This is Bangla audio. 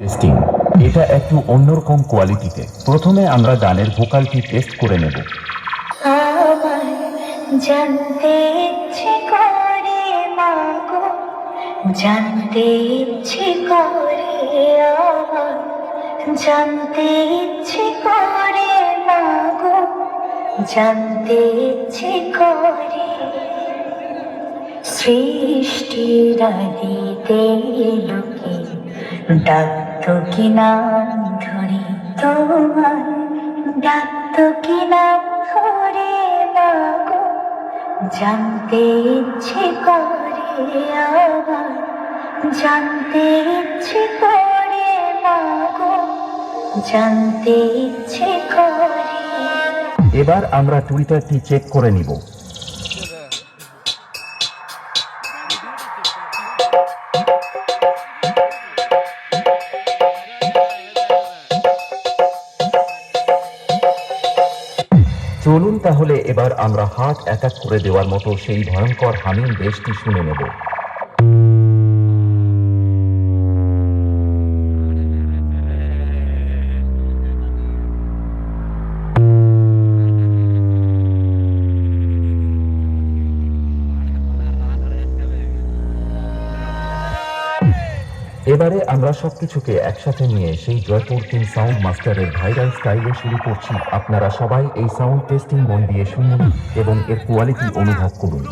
টেস্টিং এটা একটু অন্যরকম কোয়ালিটিতে। প্রথমে আমরা গানের ভোকালটি টেস্ট করে নেব। আমার জানতে ইচ্ছে করে মাগো, জানতে ইচ্ছে করে আমার, জানতে ইচ্ছে করে মাগো, জানতে ইচ্ছে করে সৃষ্টির আদিতে লোকে ডাকতো কি নাম ধরে, তোমার ডাকতো কি নাম ধরে মাগো, জানতে ইচ্ছে করে আমার, জানতে ইচ্ছে করে মাগো, জানতে ইচ্ছে করে। এবার আমরা টুইটারটি চেক করে নিব। চলুন তাহলে এবার আমরা হার্ট অ্যাটাক করে দেওয়ার মতো সেই ভয়ঙ্কর হামিং বেশটি শুনে নেব। এবারে আমরা সবকিছুকে একসাথে নিয়ে সেই জয়পুর কিং সাউন্ড মাস্টারের ভাইরাল স্টাইলে শুরু করছি। আপনারা সবাই এই সাউন্ড টেস্টিং মন দিয়ে শুনুন এবং এর কোয়ালিটি অনুভব করুন।